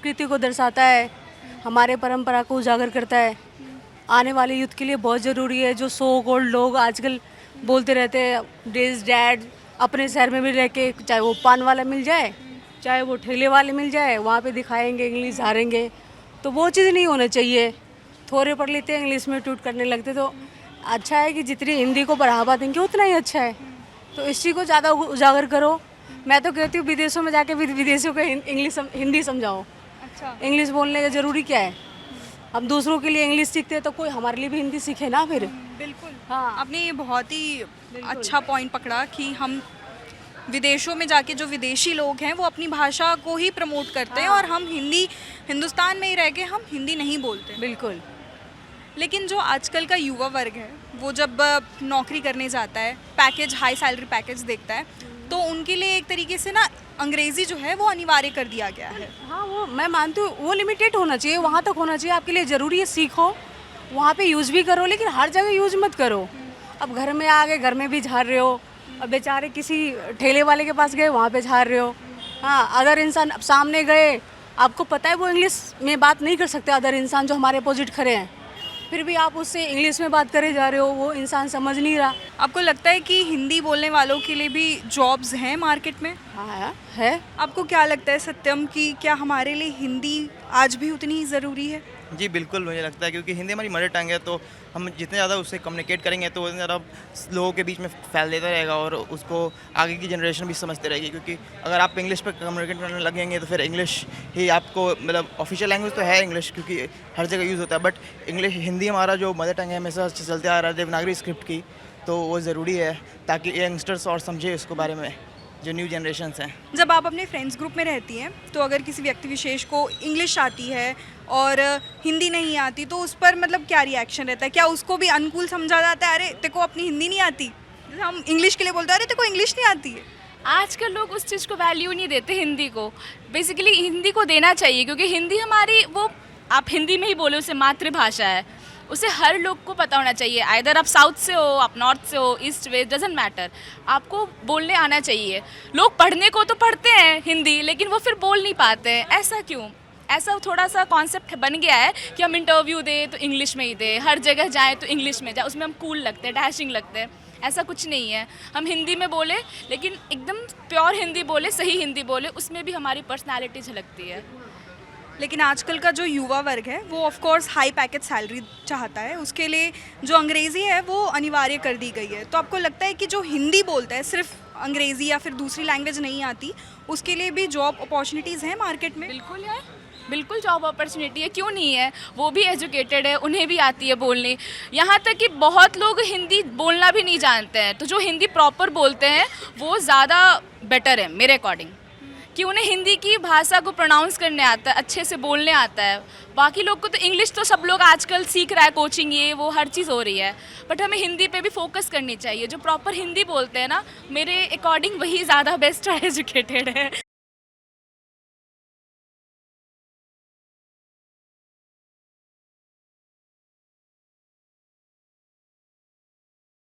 संस्कृति को दर्शाता है, हमारे परंपरा को उजागर करता है। आने वाले यूथ के लिए बहुत ज़रूरी है। जो सो कॉल्ड लोग आजकल बोलते रहते हैं दिस डैड, अपने शहर में भी रह के, चाहे वो पान वाला मिल जाए, चाहे वो ठेले वाले मिल जाए, वहाँ पे दिखाएंगे इंग्लिश झाड़ेंगे, तो वो चीज़ नहीं होना चाहिए। थोड़े पढ़ लेते हैं इंग्लिश में टूट करने लगते, तो अच्छा है कि जितनी हिंदी को बढ़ावा देंगे उतना ही अच्छा है। तो इस चीज़ को ज़्यादा उजागर करो। मैं तो कहती हूँ विदेशों में जाके विदेशियों को इंग्लिश हिंदी समझाओ। अच्छा, इंग्लिश बोलने का ज़रूरी क्या है? हम दूसरों के लिए इंग्लिश सीखते हैं तो कोई हमारे लिए भी हिंदी सीखे ना फिर। बिल्कुल। हाँ। आपने ये बहुत ही अच्छा पॉइंट पकड़ा कि हम विदेशों में जाके जो विदेशी लोग हैं वो अपनी भाषा को ही प्रमोट करते हैं, और हम हिंदुस्तान में ही रह के हम हिंदी नहीं बोलते। बिल्कुल। लेकिन जो आजकल का युवा वर्ग है वो जब नौकरी करने जाता है, पैकेज, हाई सैलरी पैकेज देखता है, तो उनके लिए एक तरीके से ना अंग्रेज़ी जो है वो अनिवार्य कर दिया गया है। हाँ, वो मैं मानती हूँ, वो लिमिटेड होना चाहिए, वहाँ तक होना चाहिए। आपके लिए ज़रूरी है, सीखो, वहाँ पे यूज़ भी करो, लेकिन हर जगह यूज़ मत करो। अब घर में आ गए, घर में भी झाड़ रहे हो, अब बेचारे किसी ठेले वाले के पास गए, वहाँ पे झाड़ रहे हो। हाँ, अदर इंसान अब सामने गए, आपको पता है वो इंग्लिश में बात नहीं कर सकते, अदर इंसान जो हमारे अपोजिट खड़े हैं, फिर भी आप उससे इंग्लिश में बात करे जा रहे हो, वो इंसान समझ नहीं रहा। आपको लगता है कि हिंदी बोलने वालों के लिए भी जॉब्स हैं मार्केट में? हाँ है। आपको क्या लगता है सत्यम कि क्या हमारे लिए हिंदी आज भी उतनी ही ज़रूरी है? जी बिल्कुल, मुझे लगता है क्योंकि हिंदी हमारी मदर टंग है, तो हम जितने ज़्यादा उससे कम्युनिकेट करेंगे तो उतने ज़्यादा लोगों के बीच में फैल देता रहेगा, और उसको आगे की जनरेशन भी समझते रहेगी। क्योंकि अगर आप इंग्लिश पर कम्युनिकेट करने लगेंगे तो फिर इंग्लिश ही आपको, मतलब ऑफिशियल लैंग्वेज तो है इंग्लिश क्योंकि हर जगह यूज़ होता है, बट इंग्लिश, हिंदी हमारा जो मदर टंग है हमेशा चलते आ रहा है देवनागरी स्क्रिप्ट की, तो वो ज़रूरी है ताकि यंगस्टर्स और समझे उसको बारे में, जो न्यू जनरेशन्स हैं। जब आप अपने फ्रेंड्स ग्रुप में रहती हैं तो अगर किसी व्यक्ति विशेष को इंग्लिश आती है और हिंदी नहीं आती तो उस पर मतलब क्या रिएक्शन रहता है? क्या उसको भी अनुकूल समझा जाता है, अरे तेको अपनी हिंदी नहीं आती? जैसे हम इंग्लिश के लिए बोलते हैं, अरे तेको इंग्लिश नहीं आती है। आजकल लोग उस चीज़ को वैल्यू नहीं देते हिंदी को। बेसिकली हिंदी को देना चाहिए, क्योंकि हिंदी हमारी, वो आप हिंदी में ही बोलो, उसे मातृभाषा है, उसे हर लोग को पता होना चाहिए। आइदर आप साउथ से हो, आप नॉर्थ से हो, ईस्ट वेस्ट, डजेंट मैटर, आपको बोलने आना चाहिए। लोग पढ़ने को तो पढ़ते हैं हिंदी, लेकिन वो फिर बोल नहीं पाते हैं। ऐसा क्यों? ऐसा थोड़ा सा कॉन्सेप्ट बन गया है कि हम इंटरव्यू दें तो इंग्लिश में ही दें, हर जगह जाएँ तो इंग्लिश में जाए, उसमें हम कूल लगते हैं, डैशिंग लगते हैं। ऐसा कुछ नहीं है। हम हिंदी में बोले, लेकिन एकदम प्योर हिंदी बोले, सही हिंदी बोले, उसमें भी हमारी पर्सनैलिटी झलकती है। लेकिन आजकल का जो युवा वर्ग है वो of course high package salary चाहता है, उसके लिए जो अंग्रेज़ी है वो अनिवार्य कर दी गई है। तो आपको लगता है कि जो हिंदी बोलता है, सिर्फ अंग्रेज़ी या फिर दूसरी लैंग्वेज नहीं आती, उसके लिए भी जॉब अपॉर्चुनिटीज़ हैं मार्केट में? बिल्कुल है, बिल्कुल जॉब अपॉर्चुनिटी है, क्यों नहीं है? वो भी एजुकेटेड है, उन्हें भी आती है बोलनी। यहाँ तक कि बहुत लोग हिंदी बोलना भी नहीं जानते हैं, तो जो हिंदी प्रॉपर बोलते हैं वो ज़्यादा बेटर है मेरे अकॉर्डिंग, कि उन्हें हिंदी की भाषा को प्रोनाउंस करने आता है, अच्छे से बोलने आता है। बाकी लोग को तो इंग्लिश तो सब लोग आजकल सीख रहा है, कोचिंग ये वो हर चीज़ हो रही है, बट हमें हिंदी पे भी फोकस करनी चाहिए। जो प्रॉपर हिंदी बोलते हैं ना, मेरे अकॉर्डिंग वही ज़्यादा बेस्ट है, एजुकेटेड है,